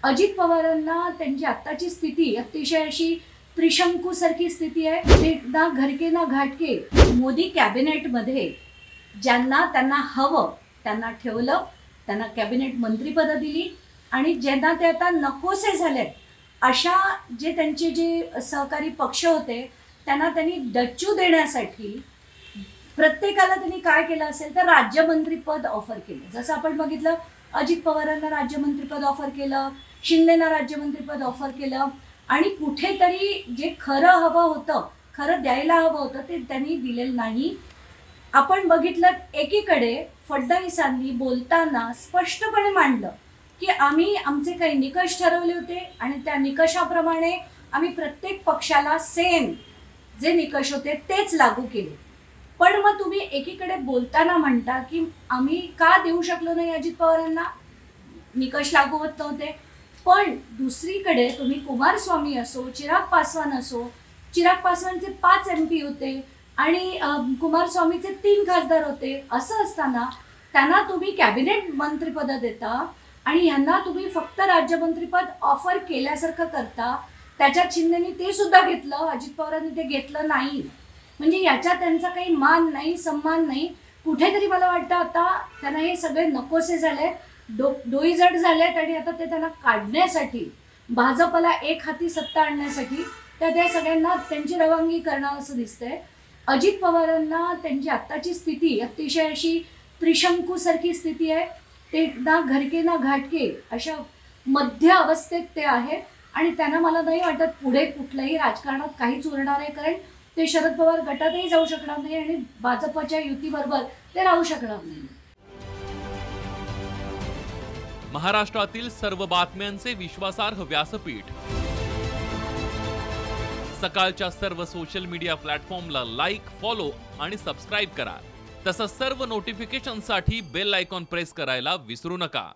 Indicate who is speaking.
Speaker 1: अजित पवारांना त्यांची आत्ताची स्थिती अतिशय अशी त्रिशंकूसारखी स्थिती आहे। ते ना घरके ना घाटके। मोदी कॅबिनेटमध्ये ज्यांना त्यांना हवं त्यांना ठेवलं, त्यांना कॅबिनेट मंत्रीपद दिली आणि ज्यांना ते आता नकोसे झाले अशा जे त्यांचे जे सहकारी पक्ष होते त्यांना त्यांनी डच्चू देण्यासाठी प्रत्येकाला त्यांनी काय केलं असेल तर राज्यमंत्रीपद ऑफर केलं। जसं आपण बघितलं अजित पवारांना राज्यमंत्रीपद ऑफर केलं, शिंदेना राज्यमंत्रीपद ऑफर केलं आणि कुठेतरी जे खरं हवं होतं, खरं द्यायला हवं होतं ते त्यांनी दिलेलं नाही। आपण बघितलं एकीकडे फडणवीसांनी बोलताना स्पष्टपणे मांडलं की आम्ही आमचे काही निकष ठरवले होते आणि त्या निकषाप्रमाणे आम्ही प्रत्येक पक्षाला सेम जे निकष होते तेच लागू केले। पण मग तुम्ही एकीकडे बोलताना म्हणता की आम्ही का देऊ शकलो नाही अजित पवारांना, निकष लागू होत नव्हते, पण दुसरीकडे तुम्ही कुमारस्वामी असो, चिराग पासवान असो, चिराग पासवानचे 5 MP होते आणि कुमारस्वामीचे 3 खासदार होते। असं असताना त्यांना तुम्ही कॅबिनेट मंत्रीपद देता आणि यांना तुम्ही फक्त राज्यमंत्रीपद ऑफर केल्यासारखं करता। त्याच्यात शिंदेनी ते सुद्धा घेतलं, अजित पवारांनी ते घेतलं नाही। म्हणजे याच्यात त्यांचा काही मान नाही, सन्मान नाही। कुठेतरी मला वाटतं आता त्यांना हे सगळे नकोसे झाले, डोईजड झालेत आणि आता ते त्यांना काढण्यासाठी भाजपला एक हाती सत्ता आणण्यासाठी त्या सगळ्यांना त्यांची रवानगी करणार असं दिसतंय। अजित पवारांना त्यांची आत्ताची स्थिती अतिशय अशी त्रिशंकूसारखी स्थिती आहे। ते ना घरके ना घाटके अशा मध्य अवस्थेत ते आहेत आणि त्यांना मला नाही वाटत पुढे कुठल्याही राजकारणात काहीच उरणार आहे, कारण ते शरद पवार गटातही जाऊ शकणार नाही आणि भाजपच्या युतीबरोबर ते राहू शकणार नाही।
Speaker 2: महाराष्ट्रातील सर्व बातम्यांचे विश्वासार्ह व्यासपीठ सकाळच्या सर्व सोशल मीडिया प्लॅटफॉर्मला लाईक, फॉलो आणि सबस्क्राईब करा। तसंच सर्व नोटिफिकेशनसाठी बेल आयकॉन प्रेस करायला विसरू नका।